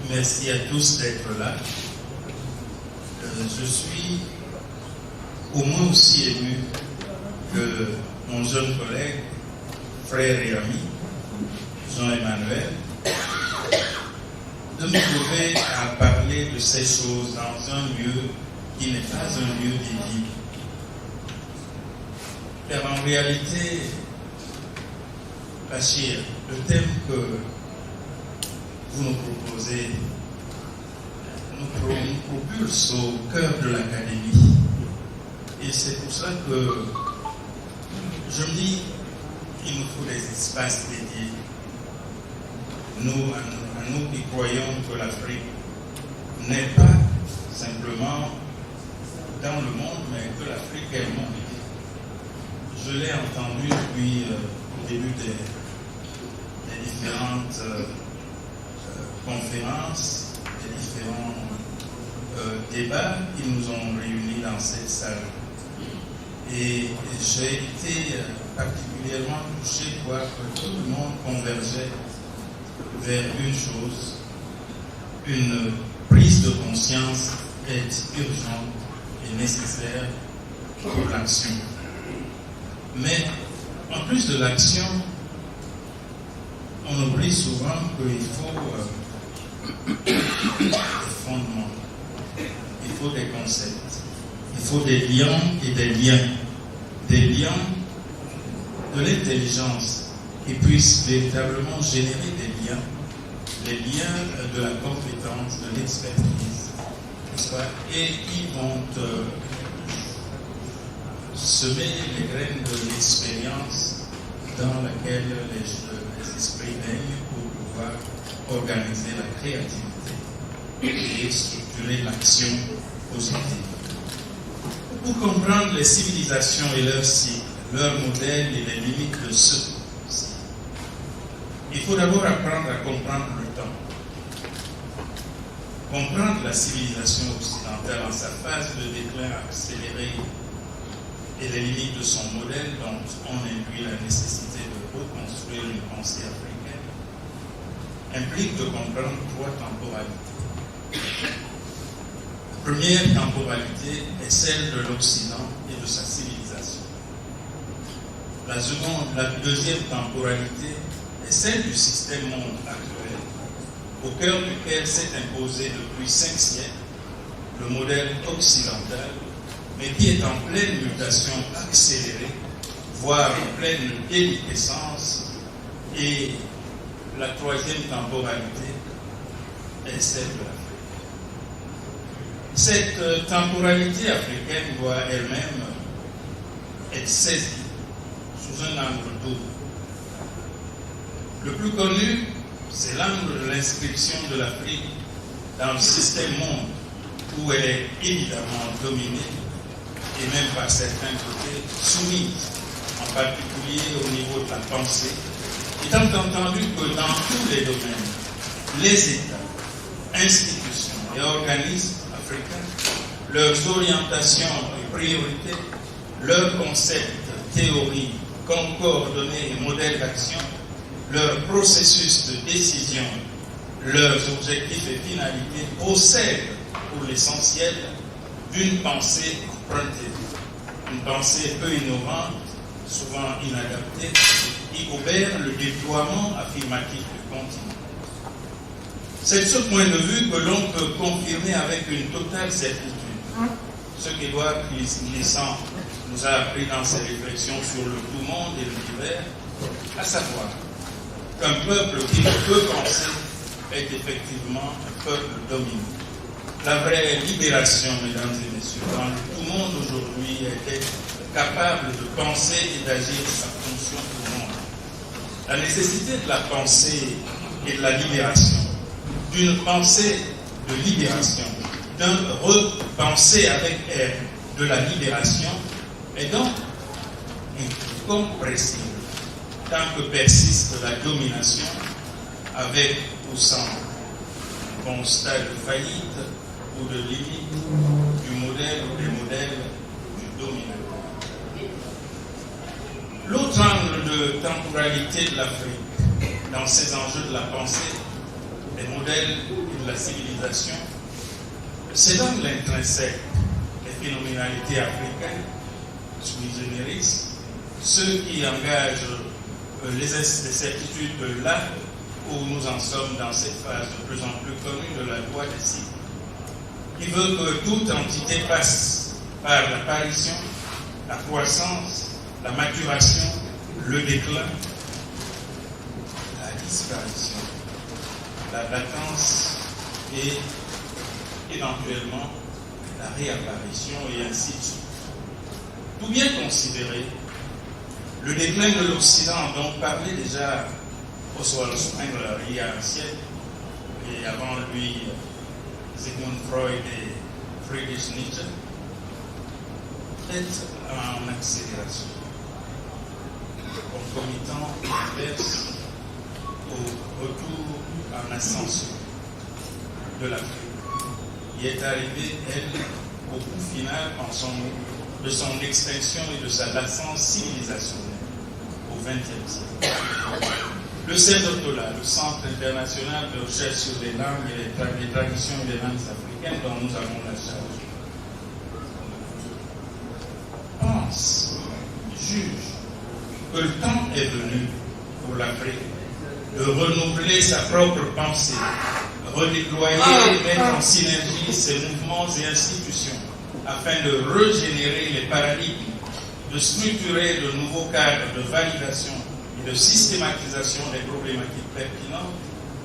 Merci à tous d'être là. Je suis au moins aussi ému que mon jeune collègue, frère et ami, Jean-Emmanuel, de me trouver à parler de ces choses dans un lieu qui n'est pas un lieu dédié. Car en réalité, Bachir, le thème que vous nous proposez nous propulse au cœur de l'académie. Et c'est pour ça que je me dis qu'il nous faut des espaces dédiés. Nous qui croyons que l'Afrique n'est pas simplement dans le monde, mais que l'Afrique est le monde. Je l'ai entendu depuis le début des différentes conférences, des différents débats qui nous ont réunis dans cette salle. Et j'ai été particulièrement touché de voir que tout le monde convergeait vers une chose: une prise de conscience est urgente et nécessaire pour l'action. Mais en plus de l'action, on oublie souvent qu'il faut des fondements, il faut des concepts, il faut des liens et des liens de l'intelligence qui puissent véritablement générer des liens de la compétence, de l'expertise, et qui vont semer les graines de l'expérience dans laquelle les esprits baignent pour pouvoir organiser la créativité et structurer l'action positive. Pour comprendre les civilisations et leurs cycles, leurs modèles et les limites de ceux, il faut d'abord apprendre à comprendre le temps. Comprendre la civilisation occidentale en sa phase de déclin accéléré et les limites de son modèle, dont on induit la nécessité de reconstruire une pensée africaine, implique de comprendre trois temporalités. La première temporalité est celle de l'Occident et de sa civilisation. La deuxième temporalité est celle du système monde actuel, au cœur duquel s'est imposé depuis 5 siècles le modèle occidental, mais qui est en pleine mutation accélérée, voire en pleine déliquescence. Et la troisième temporalité est celle de l'Afrique. Cette temporalité africaine doit elle-même être saisie sous un angle double. Le plus connu, c'est l'angle de l'inscription de l'Afrique dans le système monde, où elle est évidemment dominée et même par certains côtés soumise, en particulier au niveau de la pensée, étant entendu que dans tous les domaines, les États, institutions et organismes africains, leurs orientations et priorités, leurs concepts, théories, coordonnées et modèles d'action, leurs processus de décision, leurs objectifs et finalités possèdent pour l'essentiel d'une pensée empruntée, une pensée peu innovante, souvent inadaptée, qui obère le déploiement affirmatif du continent. C'est de ce point de vue que l'on peut confirmer avec une totale certitude ce qu'Édouard Glissant nous a appris dans ses réflexions sur le tout monde et l'univers, à savoir qu'un peuple qui ne peut penser est effectivement un peuple dominé. La vraie libération, mesdames et messieurs, dans le tout monde aujourd'hui, est d'être capable de penser et d'agir sa fonction au monde. La nécessité de la pensée et de la libération, d'une pensée de libération, d'un repenser avec elle de la libération, est donc incompressible tant que persiste la domination, avec ou sans constat de faillite ou de limite du modèle ou des modèles du dominateur. L'autre angle de temporalité de l'Afrique dans ces enjeux de la pensée, des modèles et de de la civilisation, c'est dans l'intrinsèque des phénoménalités africaines, sui generis, ceux qui engagent les certitudes de là où nous en sommes dans cette phase de plus en plus connue de la loi des cycles, qui veut que toute entité passe par l'apparition, la croissance, la maturation, le déclin, la disparition, la latence et éventuellement la réapparition et ainsi de suite. Tout bien considéré, le déclin de l'Occident dont parlait déjà Oswald Spengler il y a un siècle, et avant lui Sigmund Freud et Friedrich Nietzsche, est en accélération, concomitant inverse au retour en ascension de l'Afrique. Il est arrivé, elle, au bout final de son extinction et de sa naissance civilisationnelle au XXe siècle. Le CEDOTOLA, le Centre international de recherche sur les langues et les traditions et les langues africaines dont nous avons la charge, pense, juge que le temps est venu pour l'Afrique de renouveler sa propre pensée, redéployer et mettre en synergie ses mouvements et institutions afin de régénérer les paradigmes, de structurer de nouveaux cadres de validation et de systématisation des problématiques pertinentes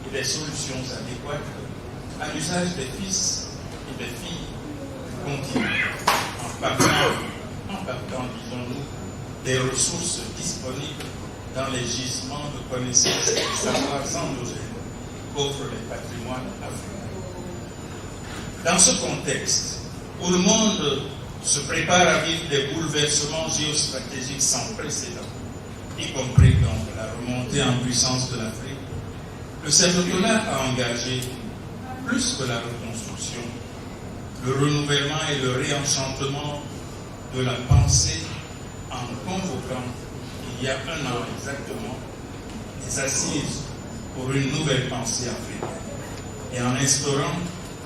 et des solutions adéquates à l'usage des fils et des filles du continent, en partant, disons-nous, des ressources disponibles dans les gisements de connaissances et de savoirs endogènes qu'offrent les patrimoines africains. Dans ce contexte, où le monde se prépare à vivre des bouleversements géostratégiques sans précédent, y compris donc la remontée en puissance de l'Afrique, le CEDOTOLA a engagé, plus que la reconstruction, le renouvellement et le réenchantement de la pensée en convoquant, il y a un an exactement, des assises pour une nouvelle pensée africaine et en instaurant,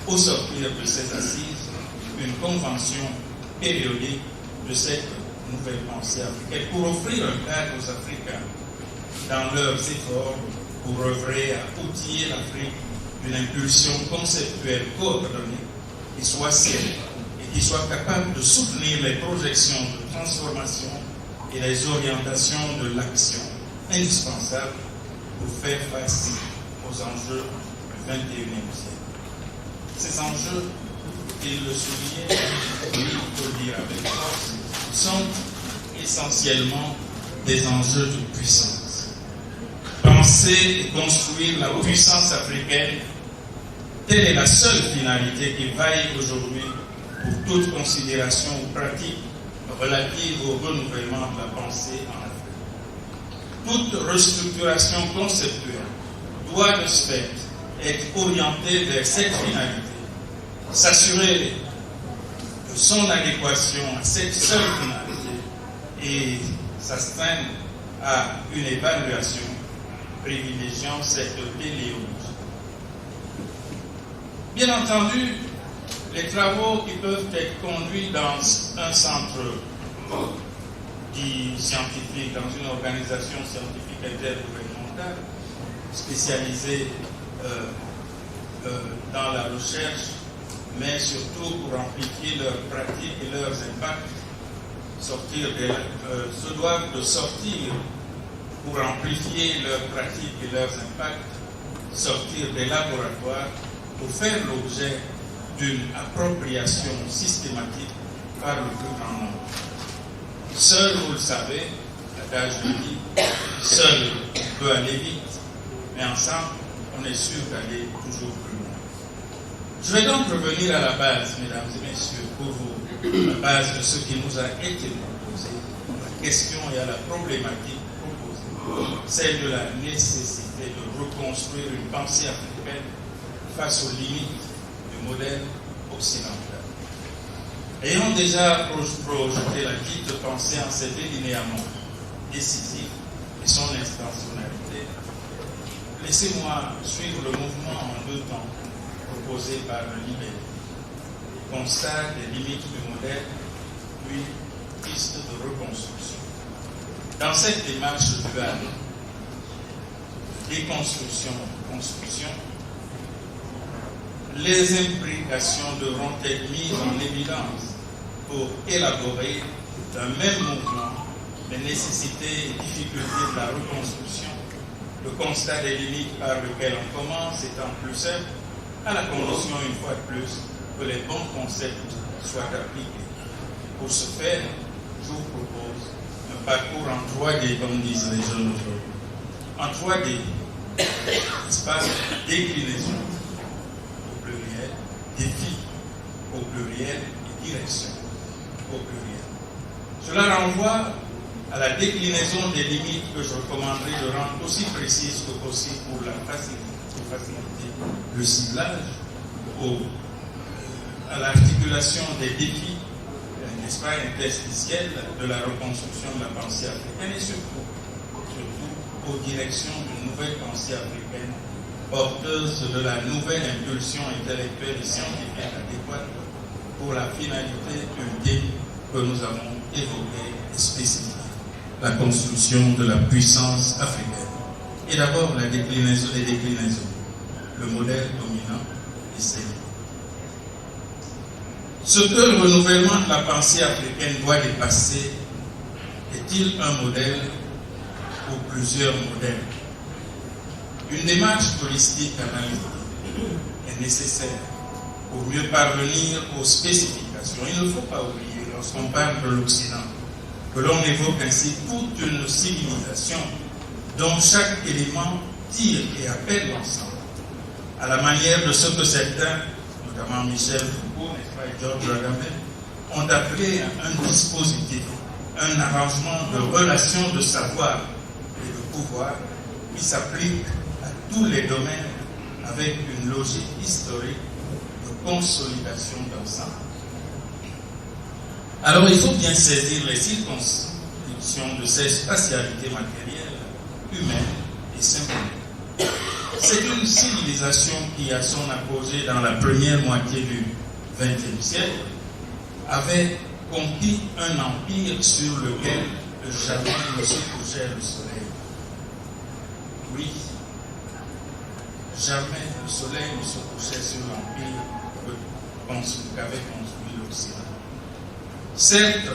au sortir de ces assises, une convention périodique de cette nouvelle pensée africaine pour offrir un cadre aux Africains dans leurs efforts pour œuvrer à outiller l'Afrique d'une impulsion conceptuelle coordonnée qui soit sienne et qui soit capable de soutenir les projections de transformation et les orientations de l'action indispensables pour faire face aux enjeux du XXIe siècle. Ces enjeux, il le soulignait, il faut le dire avec force, sont essentiellement des enjeux de puissance. Penser et construire la puissance africaine, telle est la seule finalité qui vaille aujourd'hui pour toute considération ou pratique relative au renouvellement de la pensée en Afrique. Toute restructuration conceptuelle doit de ce fait être orientée vers cette finalité, s'assurer de son adéquation à cette seule finalité et s'astreindre à une évaluation privilégiant cette téléologie. Bien entendu, les travaux qui peuvent être conduits dans un centre scientifique, dans une organisation scientifique intergouvernementale spécialisée dans la recherche, mais surtout pour amplifier leurs pratiques et leurs impacts, se doivent de sortir pour amplifier leurs pratiques et leurs impacts, sortir des laboratoires pour faire l'objet d'une appropriation systématique par le plus grand nombre. Seul, vous le savez, l'adage le dit, seul on peut aller vite, mais ensemble, on est sûr d'aller toujours plus loin. Je vais donc revenir à la base, mesdames et messieurs, pour vous, la base de ce qui nous a été proposé, à la question et à la problématique proposée, celle de la nécessité de reconstruire une pensée africaine face aux limites du modèle occidental. Ayant déjà projeté la dite pensée en cet élinéament décisif et son intentionnalité, laissez-moi suivre le mouvement en deux temps proposé par le libéral. Constat des limites du modèle, puis piste de reconstruction. Dans cette démarche duale, déconstruction-construction, les imbrications devront être mises en évidence pour élaborer d'un même mouvement les nécessités et difficultés de la reconstruction, le constat des limites par lequel on commence étant plus simple, à la condition, une fois de plus, que les bons concepts soient appliqués. Pour ce faire, je vous propose un parcours en 3D, comme disent les jeunes aujourd'hui. En 3D, espace déclinaison au pluriel, défi au pluriel et direction au pluriel. Cela renvoie à la déclinaison des limites que je recommanderais de rendre aussi précises que possible pour faciliter le ciblage, à l'articulation des défis, n'est-ce pas, interstitiels de la reconstruction de la pensée africaine et surtout aux directions d'une nouvelle pensée africaine porteuse de la nouvelle impulsion intellectuelle et scientifique adéquate pour la finalité ultime que nous avons évoquée et spécifiée, la construction de la puissance africaine. Et d'abord la déclinaison des déclinaisons, le modèle dominant et ses limites. Ce que le renouvellement de la pensée africaine doit dépasser est-il un modèle ou plusieurs modèles? Une démarche holistique analytique est nécessaire pour mieux parvenir aux spécifications. Il ne faut pas oublier, lorsqu'on parle de l'Occident, que l'on évoque ainsi toute une civilisation dont chaque élément tire et appelle l'ensemble, à la manière de ce que certains, notamment Michel Foucault, n'est-ce pas, et Georges Agamben, ont appelé un dispositif, un arrangement de relations de savoir et de pouvoir qui s'applique à tous les domaines avec une logique historique de consolidation d'ensemble. Alors il faut bien saisir les circonscriptions de ces spatialités matérielles, humaines et symboliques. C'est une civilisation qui a son apogée dans la première moitié du XXe siècle, avait conquis un empire sur lequel jamais ne se couchait le soleil. Oui, jamais le soleil ne se couchait sur l'empire qu'avait construit l'Occident. Certes,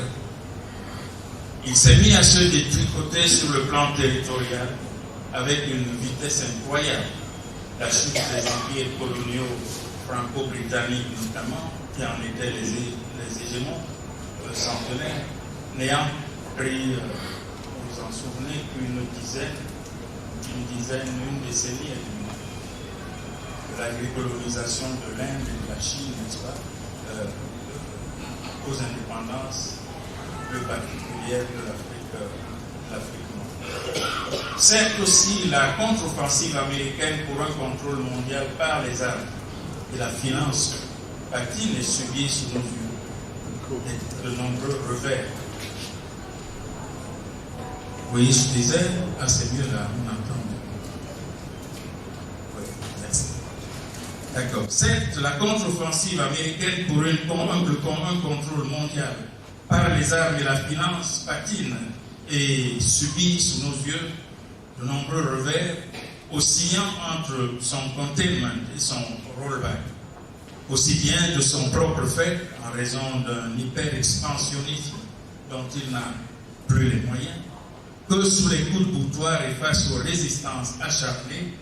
il s'est mis à se détricoter sur le plan territorial avec une vitesse incroyable. La chute des empires coloniaux franco-britanniques notamment, qui en étaient les hégémons centenaires, n'ayant pris, vous vous en souvenez, une décennie et demie. De la décolonisation de l'Inde et de la Chine, n'est-ce pas, aux indépendances plus particulières de l'Afrique noire. Certes aussi, la contre-offensive américaine pour un contrôle mondial par les armes et la finance patine et subit sous nos yeux de nombreux revers. Vous voyez, je disais, c'est mieux là, on entend. Oui, merci. D'accord. Certes, la contre-offensive américaine pour un contrôle mondial par les armes et la finance patine et subit sous nos yeux de nombreux revers, oscillant entre son containment et son rollback, aussi bien de son propre fait, en raison d'un hyper-expansionnisme dont il n'a plus les moyens, que sous les coups de boutoir et face aux résistances acharnées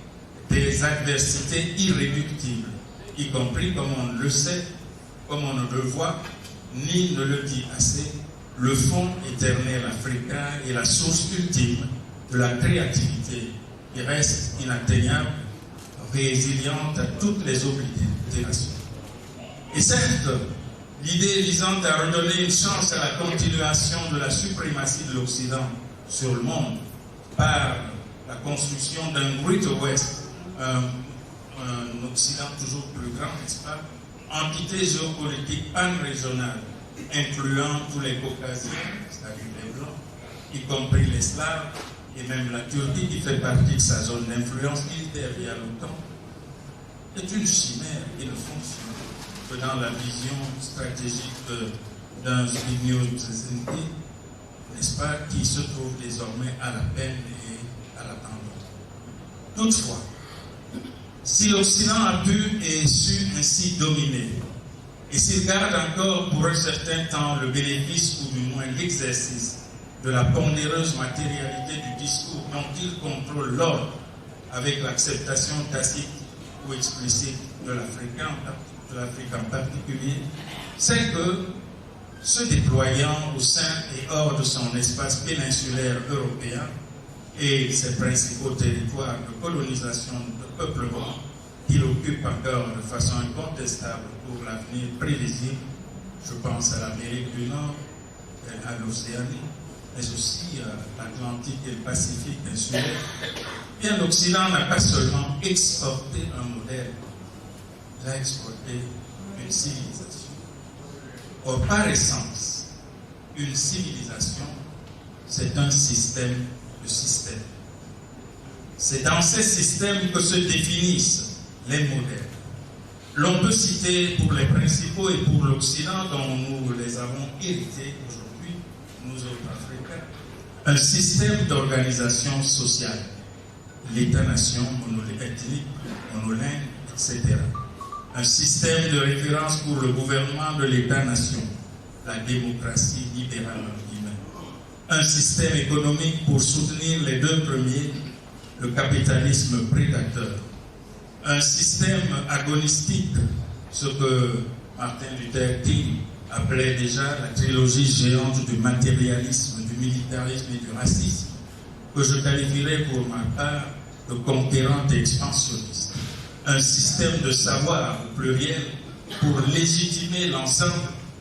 des adversités irréductibles, y compris, comme on le sait, comme on ne le voit, ni ne le dit assez, le fond éternel africain est la source ultime de la créativité qui reste inatteignable, résiliente à toutes les oblités des nations. Et certes, l'idée visant à redonner une chance à la continuation de la suprématie de l'Occident sur le monde par la construction d'un Greater West, un Occident toujours plus grand, n'est-ce pas, entité géopolitique pan-régionale, incluant tous les Caucasiens, c'est-à-dire les Blancs, y compris les Slaves, et même la Turquie qui fait partie de sa zone d'influence militaire il y a longtemps, est une chimère qui ne fonctionne que dans la vision stratégique d'un Zbigniew Brzezinski, n'est-ce pas, qui se trouve désormais à la peine et à l'abandon. Toutefois, si l'Occident a pu et su ainsi dominer, et s'il garde encore pour un certain temps le bénéfice ou du moins l'exercice de la pondéreuse matérialité du discours dont il contrôle l'ordre avec l'acceptation tacite ou explicite de l'Afrique en particulier, c'est que, se déployant au sein et hors de son espace péninsulaire européen et ses principaux territoires de colonisation de peuplement, qu'il occupe encore de façon incontestable pour l'avenir prévisible, je pense à l'Amérique du Nord, à l'Océanie, mais aussi à l'Atlantique et le Pacifique insulaire, bien l'Occident n'a pas seulement exporté un modèle, il a exporté une civilisation. Or, par essence, une civilisation, c'est un système de systèmes. C'est dans ces systèmes que se définissent les modèles. L'on peut citer pour les principaux et pour l'Occident, dont nous les avons hérités aujourd'hui, nous autres Africains, un système d'organisation sociale, l'État-nation monoethnique, monolingue, etc. Un système de référence pour le gouvernement de l'État-nation, la démocratie libérale en guillemets. Un système économique pour soutenir les deux premiers, le capitalisme prédateur. Un système agonistique, ce que Martin Luther King appelait déjà la trilogie géante du matérialisme, du militarisme et du racisme, que je qualifierais pour ma part de conquérant et expansionniste. Un système de savoir au pluriel pour légitimer l'ensemble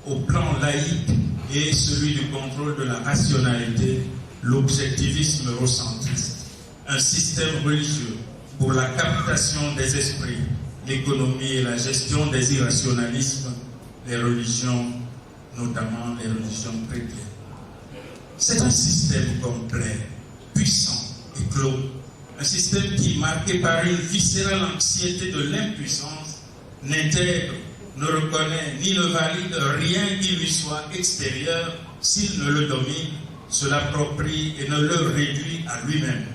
au plan laïque et celui du contrôle de la rationalité, l'objectivisme eurocentriste. Un système religieux pour la captation des esprits, l'économie et la gestion des irrationalismes, les religions, notamment les religions chrétiennes. C'est un système complet, puissant et clos. Un système qui, marqué par une viscérale anxiété de l'impuissance, n'intègre, ne reconnaît ni ne valide rien qui lui soit extérieur s'il ne le domine, se l'approprie et ne le réduit à lui-même.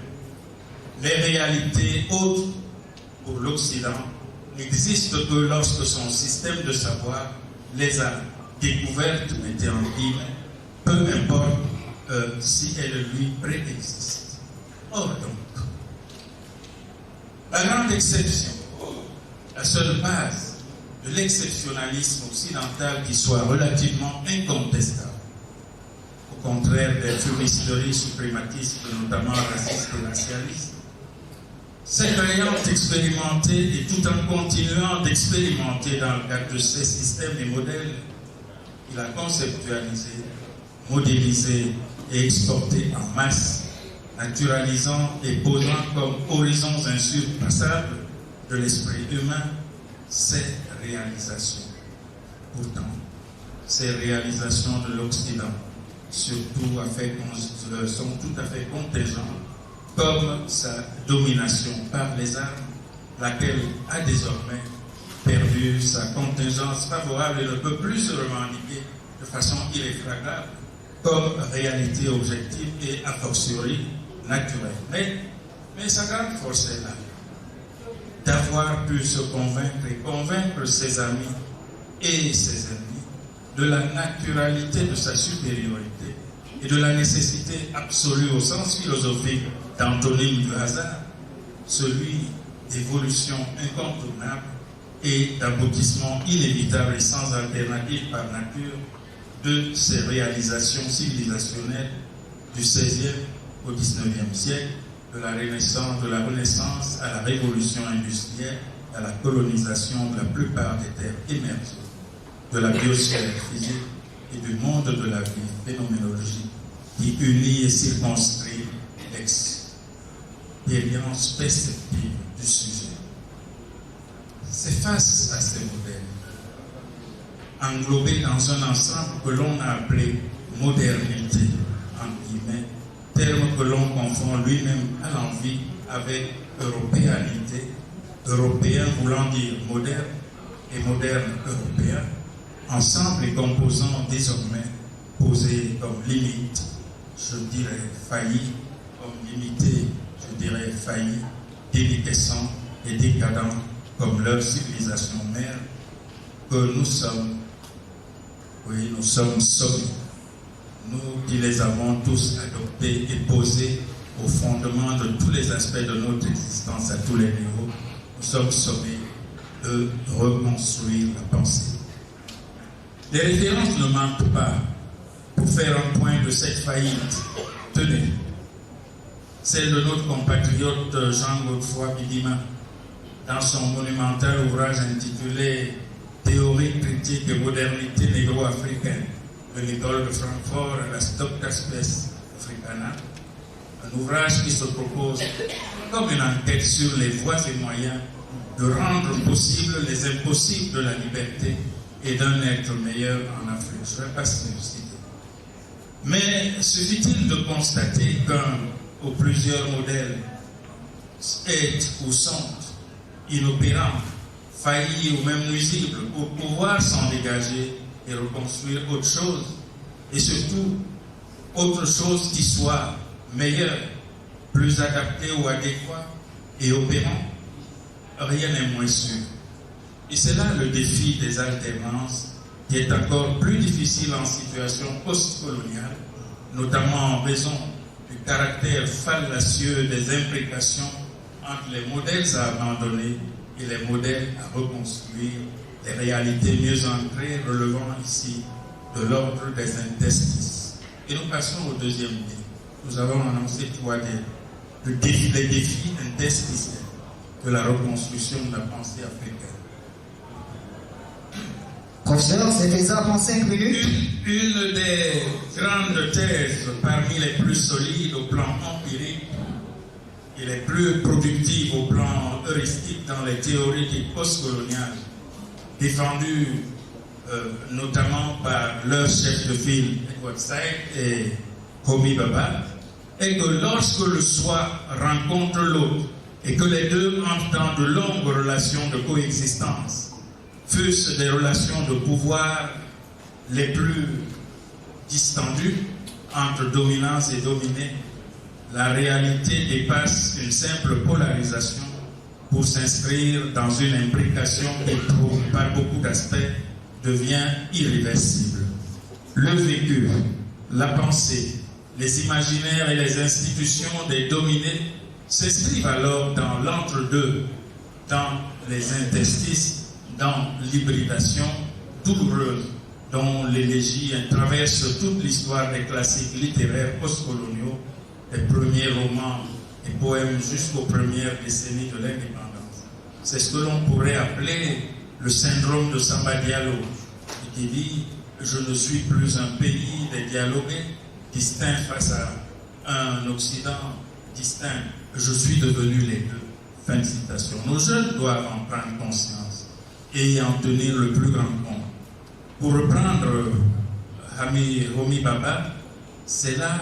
Les réalités autres pour l'Occident n'existent que lorsque son système de savoir les a découvertes, mettez en guillemets, peu importe si elles lui préexistent. Or donc, la grande exception, la seule base de l'exceptionnalisme occidental qui soit relativement incontestable, au contraire des fumisteries suprématistes, notamment racistes et racialistes, c'est qu'ayant expérimenté et tout en continuant d'expérimenter dans le cadre de ces systèmes et modèles, il a conceptualisé, modélisé et exporté en masse, naturalisant et posant comme horizons insurpassables de l'esprit humain ces réalisations. Pourtant, ces réalisations de l'Occident sont tout à fait contingentes, comme sa domination par les armes, laquelle a désormais perdu sa contingence favorable et ne peut plus se revendiquer de façon irréfragable comme réalité objective et a fortiori naturelle. Mais sa grande force est là, d'avoir pu se convaincre et convaincre ses amis et ses ennemis de la naturalité de sa supériorité et de la nécessité absolue au sens philosophique d'Antonine du hasard, celui d'évolution incontournable et d'aboutissement inévitable et sans alternative par nature de ces réalisations civilisationnelles du XVIe au XIXe siècle, de la Renaissance à la révolution industrielle, à la colonisation de la plupart des terres émergées, de la biosphère physique et du monde de la vie phénoménologique qui unit et circonscrit l'expérience perceptive du sujet. C'est face à ces modèles, englobés dans un ensemble que l'on a appelé modernité, en guillemets, terme que l'on confond lui-même à l'envie avec européanité, européen voulant dire moderne et moderne européen, ensemble et composant désormais posés comme limite, je dirais failli, comme limité, je dirais failli, déliquescent et décadent comme leur civilisation mère, que nous sommes, oui, nous sommes sommés, nous qui les avons tous adoptés et posés au fondement de tous les aspects de notre existence à tous les niveaux, nous sommes sommés de reconstruire la pensée. Les références ne manquent pas pour faire un point de cette faillite. Tenez, celle de notre compatriote Jean-Godefroy Bidima, dans son monumental ouvrage intitulé Théorie critique et modernité négro-africaine de l'école de Francfort à la Stoktaspes Africana, un ouvrage qui se propose comme une enquête sur les voies et moyens de rendre possible les impossibles de la liberté et d'un être meilleur en Afrique. Je ne vais pas citer. Mais suffit-il de constater qu'un ou plusieurs modèles est ou sont inopérants, faillis ou même nuisibles pour pouvoir s'en dégager et reconstruire autre chose, et surtout autre chose qui soit meilleure, plus adaptée ou adéquat et opérant? Rien n'est moins sûr. Et c'est là le défi des alternances qui est encore plus difficile en situation post-coloniale, notamment en raison du caractère fallacieux des imprécations entre les modèles à abandonner et les modèles à reconstruire, les réalités mieux ancrées relevant ici de l'ordre des interstices. Et nous passons au deuxième défi. Nous avons annoncé les défis interstitiels de la reconstruction de la pensée africaine. Professeur, c'est faisable en 5 minutes. Une des grandes thèses parmi les plus solides au plan empirique et les plus productives au plan heuristique dans les théories dites postcoloniales, défendues notamment par leur chef de file Edward Said et Homi Bhabha, est que lorsque le soi rencontre l'autre et que les deux entrent dans de longues relations de coexistence, fût-ce des relations de pouvoir les plus distendues entre dominance et dominé, la réalité dépasse une simple polarisation pour s'inscrire dans une imbrication qui, par beaucoup d'aspects, devient irréversible. Le vécu, la pensée, les imaginaires et les institutions des dominés s'inscrivent alors dans l'entre-deux, dans les interstices, dans l'hybridation douloureuse dont l'élégie traverse toute l'histoire des classiques littéraires postcoloniaux, des premiers romans et poèmes jusqu'aux premières décennies de l'indépendance. C'est ce que l'on pourrait appeler le syndrome de Samba Diallo, qui dit « Je ne suis plus un pays des dialogués, distinct face à un Occident distinct, je suis devenu les deux. » Fin de citation. Nos jeunes doivent en prendre conscience et en tenir le plus grand compte. Pour reprendre Homi Bhabha, c'est là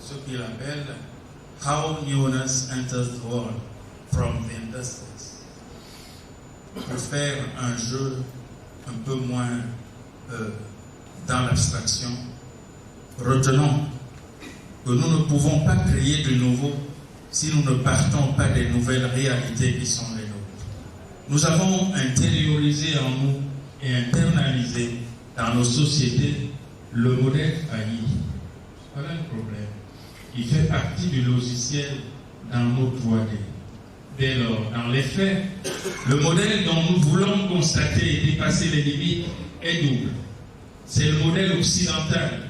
ce qu'il appelle « How newness enters the world from the interstices ». Pour faire un jeu un peu moins dans l'abstraction, retenons que nous ne pouvons pas créer de nouveau si nous ne partons pas des nouvelles réalités qui sont les nôtres. Nous avons intériorisé en nous et internalisé dans nos sociétés le modèle failli. Voilà un problème. Il fait partie du logiciel dans notre 3D. Dès lors, dans les faits, le modèle dont nous voulons constater et dépasser les limites est double. C'est le modèle occidental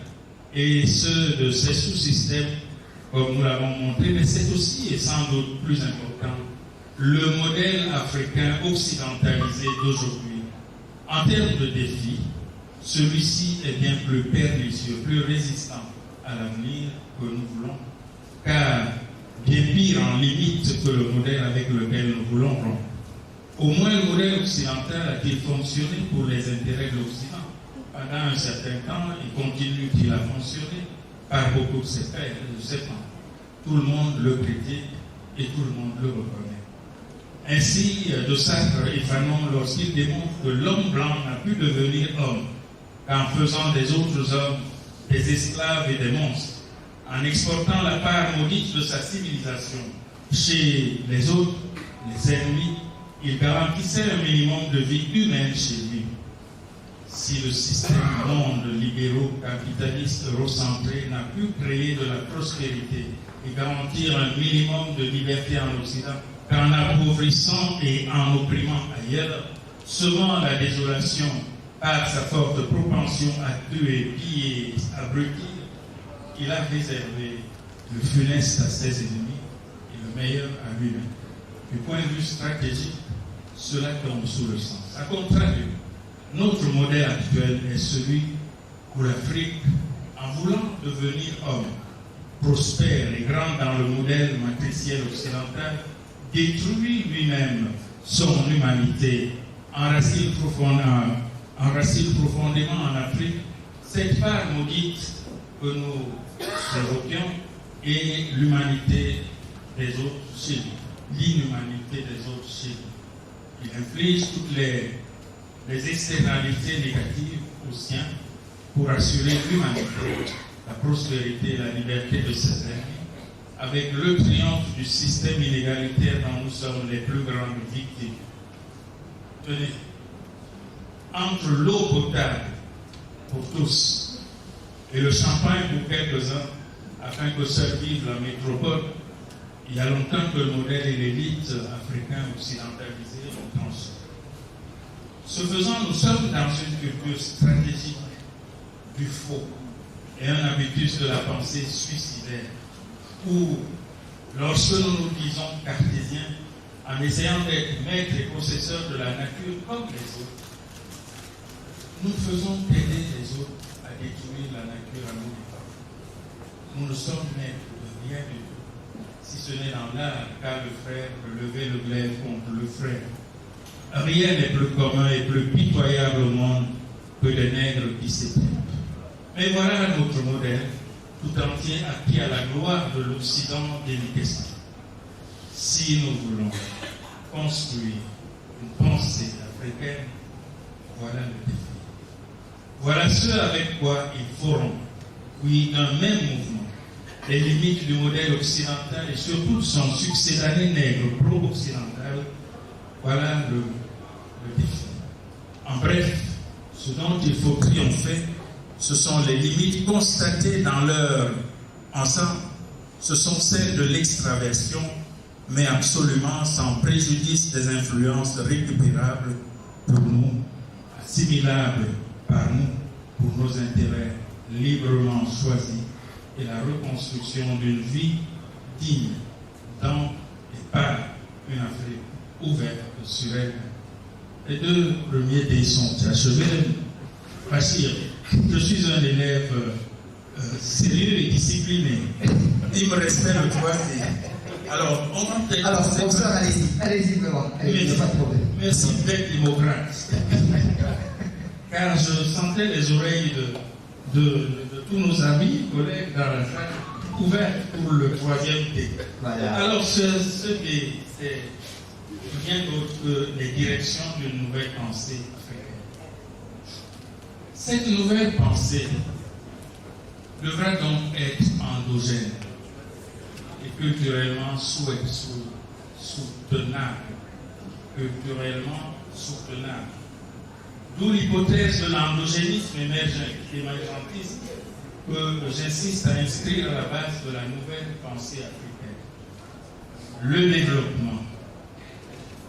et ceux de ces sous-systèmes, comme nous l'avons montré, mais c'est aussi, et sans doute plus important, le modèle africain occidentalisé d'aujourd'hui. En termes de défis, celui-ci est bien plus pernicieux, plus résistant à l'avenir que nous voulons, car bien pire en limite que le modèle avec lequel nous voulons rompre. Au moins le modèle occidental a-t-il fonctionné pour les intérêts de l'Occident? Pendant un certain temps, il continue-t-il à fonctionner par beaucoup de ses pairs, de ses pans. Tout le monde le critique et tout le monde le reconnaît. Ainsi, de Sartre et Fanon, lorsqu'il démontre que l'homme blanc n'a pu devenir homme qu'en faisant des autres hommes des esclaves et des monstres, en exportant la part maudite de sa civilisation chez les autres, les ennemis, il garantissait un minimum de vie humaine chez lui. Si le système monde libéraux-capitaliste eurocentré n'a pu créer de la prospérité et garantir un minimum de liberté en Occident, qu'en appauvrissant et en opprimant ailleurs, semant la désolation par sa forte propension à tuer, piller, abrutir, il a réservé le funeste à ses ennemis et le meilleur à lui-même. Du point de vue stratégique, cela tombe sous le sens. A contrario, notre modèle actuel est celui où l'Afrique, en voulant devenir homme, prospère et grand dans le modèle matriciel occidental, détruit lui-même son humanité, enracine profondément en Afrique cette part maudite que nous évoquions et l'humanité des autres chez lui, l'inhumanité des autres chez lui. Il inflige toutes les externalités négatives aux siens pour assurer l'humanité, la prospérité et la liberté de ses ennemis, avec le triomphe du système inégalitaire dont nous sommes les plus grandes victimes. Tenez, entre l'eau potable pour tous et le champagne pour quelques-uns, afin que seule vive la métropole, il y a longtemps que le modèle et l'élite africain occidentalisée ont tranché. Ce faisant, nous sommes dans une culture stratégique du faux et un habitus de la pensée suicidaire, où, lorsque nous nous disons cartésiens, en essayant d'être maîtres et possesseurs de la nature comme les autres, nous faisons aider les autres à détruire la nature à nous. Nous ne sommes maîtres de rien du tout, si ce n'est dans l'art qu'a le frère de lever le glaive contre le frère. Rien n'est plus commun et plus pitoyable au monde que des nègres qui s'éteignent. Mais voilà notre modèle, tout entier acquis à la gloire de l'Occident déliquescent. Si nous voulons construire une pensée africaine, voilà le défi. Voilà ce avec quoi il faut rompre, oui, d'un même mouvement, les limites du modèle occidental et surtout son succédané nègre pro-occidental. Voilà le défi. En bref, ce dont il faut triompher, ce sont les limites constatées dans leur ensemble. Ce sont celles de l'extraversion, mais absolument sans préjudice des influences récupérables pour nous, assimilables par nous, pour nos intérêts librement choisis, et la reconstruction d'une vie digne dans et par une Afrique ouverte sur elle. Les deux premiers dés sont achevés. Bachir, je suis un élève sérieux et discipliné. Il me restait le troisième. Alors, on va peut-être... Alors, professeur, allez-y, vraiment. Allez, pas de problème. Merci d'être démocrate. Car je sentais les oreilles de tous nos amis, collègues dans la salle, ouvertes pour le troisième thé. Voilà. Alors, ce thé, c'est rien d'autre que les directions d'une nouvelle pensée africaine. Cette nouvelle pensée devra donc être endogène et culturellement soutenable. D'où l'hypothèse de l'endogénisme émergentiste que j'insiste à inscrire à la base de la nouvelle pensée africaine. Le développement,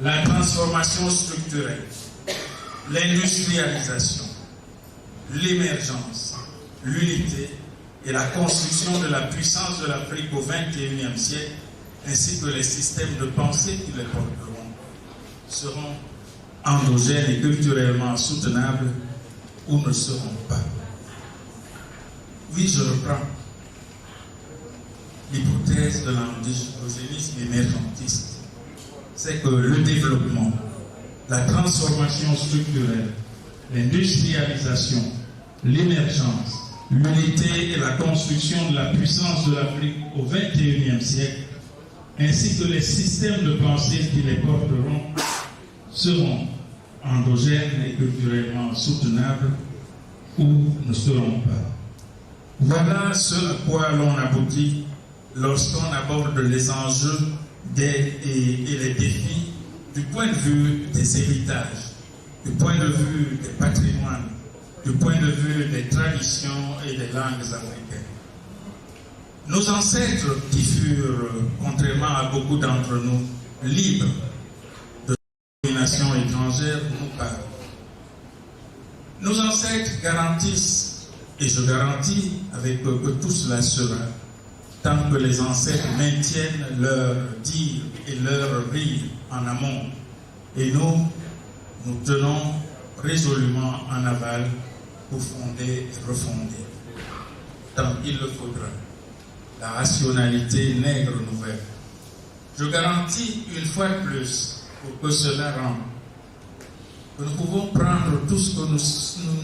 la transformation structurelle, l'industrialisation, l'émergence, l'unité et la construction de la puissance de l'Afrique au XXIe siècle, ainsi que les systèmes de pensée qui les porteront, seront endogènes et culturellement soutenables ou ne seront pas. Oui, je reprends l'hypothèse de l'endogénisme émergentiste. C'est que le développement, la transformation structurelle, l'industrialisation, l'émergence, l'unité et la construction de la puissance de l'Afrique au XXIe siècle ainsi que les systèmes de pensée qui les porteront seront endogènes et culturellement soutenables ou ne seront pas. Voilà ce à quoi l'on aboutit lorsqu'on aborde les enjeux et les défis du point de vue des héritages, du point de vue des patrimoines, du point de vue des traditions et des langues africaines. Nos ancêtres qui furent, contrairement à beaucoup d'entre nous, libres de domination étrangère nous parlent. Nos ancêtres garantissent, et je garantis avec eux que tout cela sera, tant que les ancêtres maintiennent leur dire et leur rire en amont. Et nous tenons résolument en aval pour fonder et refonder, tant qu'il le faudra, la rationalité nègre nouvelle. Je garantis une fois de plus, pour que cela rentre, que nous pouvons prendre tout ce que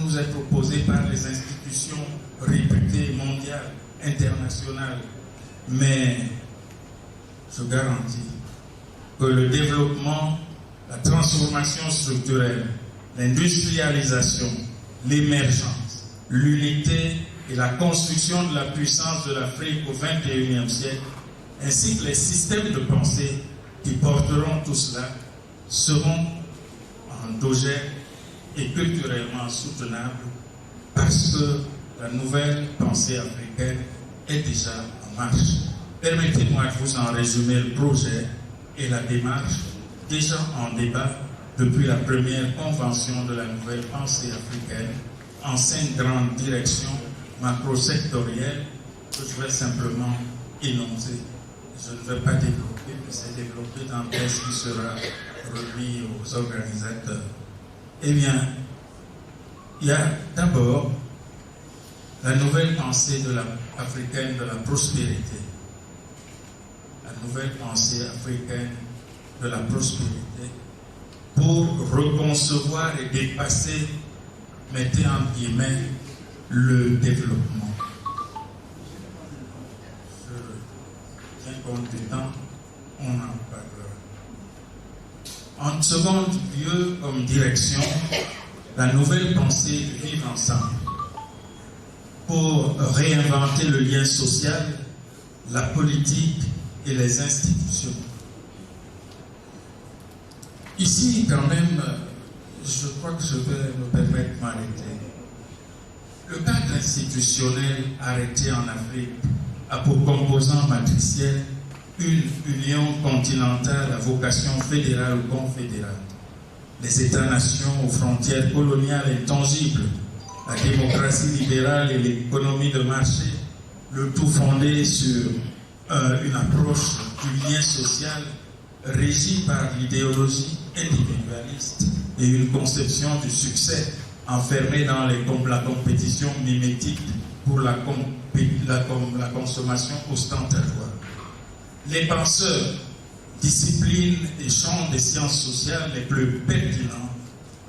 nous est proposé par les institutions réputées mondiales, internationales, mais je garantis que le développement, la transformation structurelle, l'industrialisation, l'émergence, l'unité et la construction de la puissance de l'Afrique au XXIe siècle, ainsi que les systèmes de pensée qui porteront tout cela, seront endogènes et culturellement soutenables parce que la nouvelle pensée africaine est déjà en marche. Permettez-moi de vous en résumer le projet et la démarche déjà en débat depuis la première convention de la nouvelle pensée africaine en 5 grandes directions macro-sectorielles que je vais simplement énoncer. Je ne vais pas développer, mais c'est développé dans le texte qui sera remis aux organisateurs. Eh bien, il y a d'abord la nouvelle pensée africaine de la prospérité. La nouvelle pensée africaine de la prospérité pour reconcevoir et dépasser, mettez entre guillemets, le développement. Je tiens compte du temps, on en parlera. En second lieu, comme direction, la nouvelle pensée de vivre ensemble pour réinventer le lien social, la politique et les institutions. Ici, quand même, je crois que je vais me permettre de m'arrêter. Le cadre institutionnel arrêté en Afrique a pour composant matriciel une union continentale à vocation fédérale ou confédérale. Les États-nations aux frontières coloniales intangibles, la démocratie libérale et l'économie de marché, le tout fondé sur une approche du lien social régie par l'idéologie individualiste et une conception du succès enfermée dans la compétition mimétique pour la consommation ostentatoire. Les penseurs, disciplines et champs des sciences sociales les plus pertinents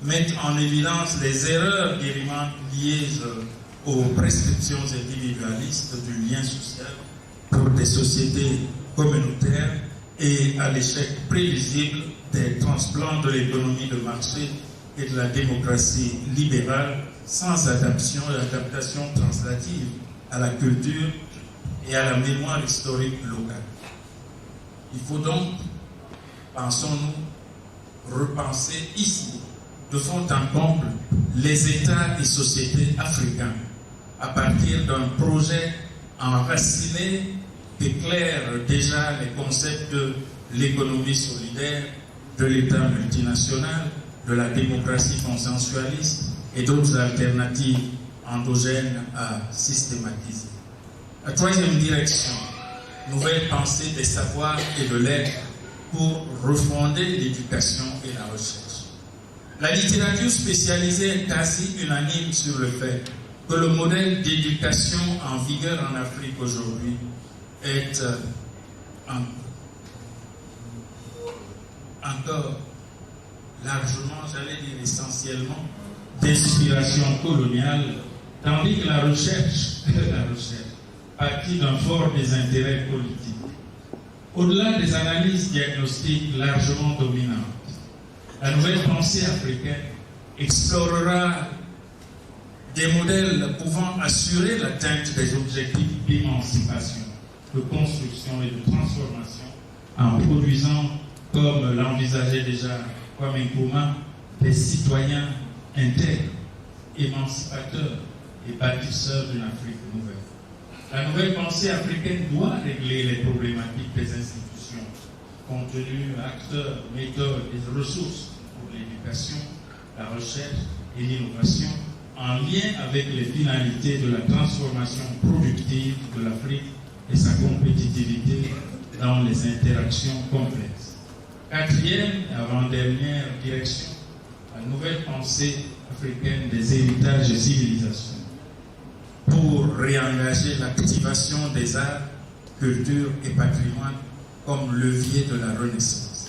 mettent en évidence les erreurs dérivantes liées aux prescriptions individualistes du lien social pour des sociétés communautaires et à l'échec prévisible des transplants de l'économie de marché et de la démocratie libérale sans adaptation translative à la culture et à la mémoire historique locale. Il faut donc, pensons-nous, repenser ici, de fond en comble, les États et sociétés africains à partir d'un projet enraciné qui éclaire déjà les concepts de l'économie solidaire, de l'État multinational, de la démocratie consensualiste et d'autres alternatives endogènes à systématiser. La troisième direction, nouvelle pensée des savoirs et de l'être pour refonder l'éducation et la recherche. La littérature spécialisée est quasi unanime sur le fait que le modèle d'éducation en vigueur en Afrique aujourd'hui est encore largement, j'allais dire essentiellement, d'inspiration coloniale, tandis que la recherche partit d'un fort désintérêt politique. Au-delà des analyses diagnostiques largement dominantes, la nouvelle pensée africaine explorera des modèles pouvant assurer l'atteinte des objectifs d'émancipation, de construction et de transformation en produisant, comme l'envisageait déjà Kwame Nkrumah, des citoyens intègres, émancipateurs et bâtisseurs d'une Afrique nouvelle. La nouvelle pensée africaine doit régler les problématiques des institutions, contenu, acteurs, méthodes et ressources pour l'éducation, la recherche et l'innovation, en lien avec les finalités de la transformation productive de l'Afrique et sa compétitivité dans les interactions complexes. Quatrième et avant-dernière direction, la nouvelle pensée africaine des héritages et civilisations, pour réengager l'activation des arts, culture et patrimoine comme levier de la Renaissance.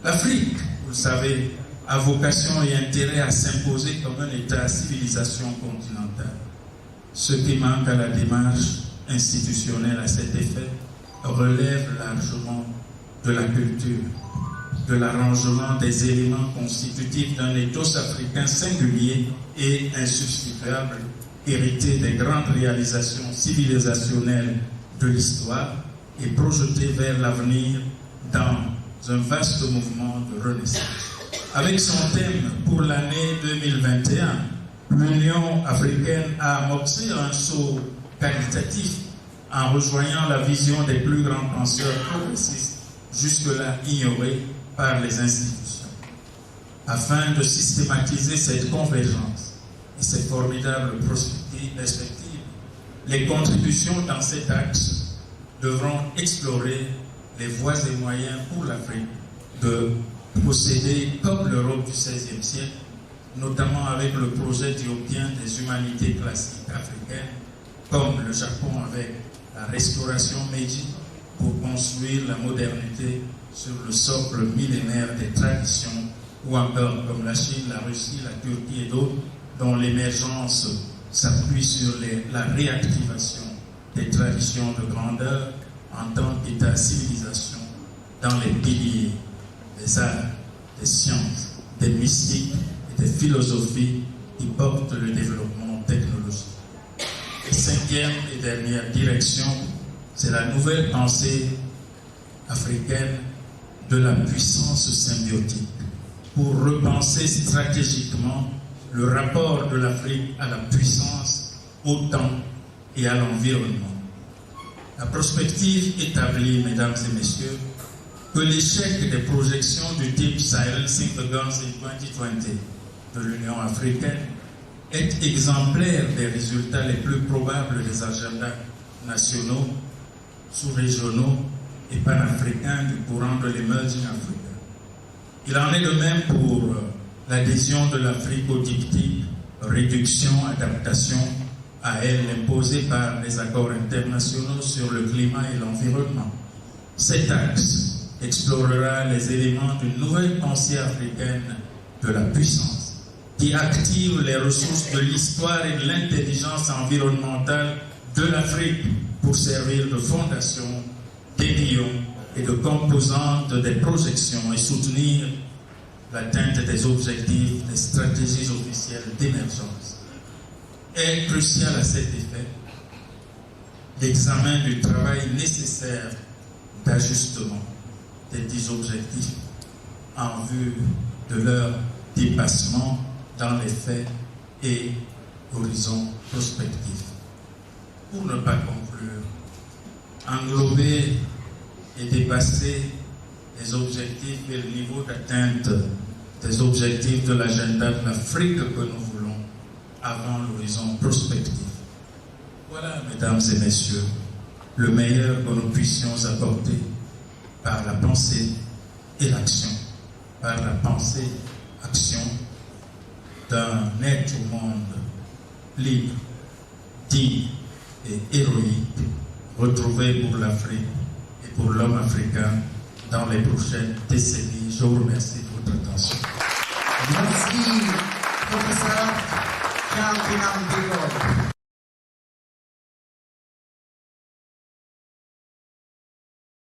L'Afrique, vous le savez, a vocation et intérêt à s'imposer comme un État à civilisation continentale. Ce qui manque à la démarche institutionnelle à cet effet relève largement de la culture, de l'arrangement des éléments constitutifs d'un ethos africain singulier et insubstituable, hérité des grandes réalisations civilisationnelles de l'histoire et projeté vers l'avenir dans un vaste mouvement de renaissance. Avec son thème pour l'année 2021, l'Union africaine a amorcé un saut qualitatif en rejoignant la vision des plus grands penseurs progressistes, jusque-là ignorés par les institutions. Afin de systématiser cette convergence et ces formidables perspectives, les contributions dans cet axe devront explorer les voies et moyens pour l'Afrique de procéder comme l'Europe du XVIe siècle, notamment avec le projet diopien des humanités classiques africaines, comme le Japon avec la restauration Meiji, pour construire la modernité sur le socle millénaire des traditions, ou encore comme la Chine, la Russie, la Turquie et d'autres, dont l'émergence s'appuie sur la réactivation des traditions de grandeur en tant qu'État-civilisation dans les piliers des arts, des sciences, des mystiques et des philosophies qui portent le développement technologique. Et cinquième et dernière direction, c'est la nouvelle pensée africaine de la puissance symbiotique pour repenser stratégiquement le rapport de l'Afrique à la puissance, au temps et à l'environnement. La prospective établit, mesdames et messieurs, que l'échec des projections du type Silencing the Guns in 2020 de l'Union africaine est exemplaire des résultats les plus probables des agendas nationaux, sous-régionaux et panafricains du courant de l'Emerging Africa. Il en est de même pour l'adhésion de l'Afrique au diptyque réduction, adaptation à elle imposée par les accords internationaux sur le climat et l'environnement. Cet axe explorera les éléments d'une nouvelle pensée africaine de la puissance qui active les ressources de l'histoire et de l'intelligence environnementale de l'Afrique pour servir de fondation, d'aiguillon et de composante des projections et soutenir l'atteinte des objectifs des stratégies officielles d'émergence. Est crucial à cet effet l'examen du travail nécessaire d'ajustement des 10 objectifs en vue de leur dépassement dans les faits et horizons prospectifs. Pour ne pas conclure, englober et dépasser les objectifs et le niveau d'atteinte des objectifs de l'agenda de l'Afrique que nous voulons avant l'horizon prospectif. Voilà, mesdames et messieurs, le meilleur que nous puissions apporter par la pensée et l'action, par la pensée, action d'un être au monde libre, digne et héroïque, retrouvé pour l'Afrique et pour l'homme africain dans les prochaines décennies. Je vous remercie de votre attention. Merci, professeur Jean-Pinam Degol.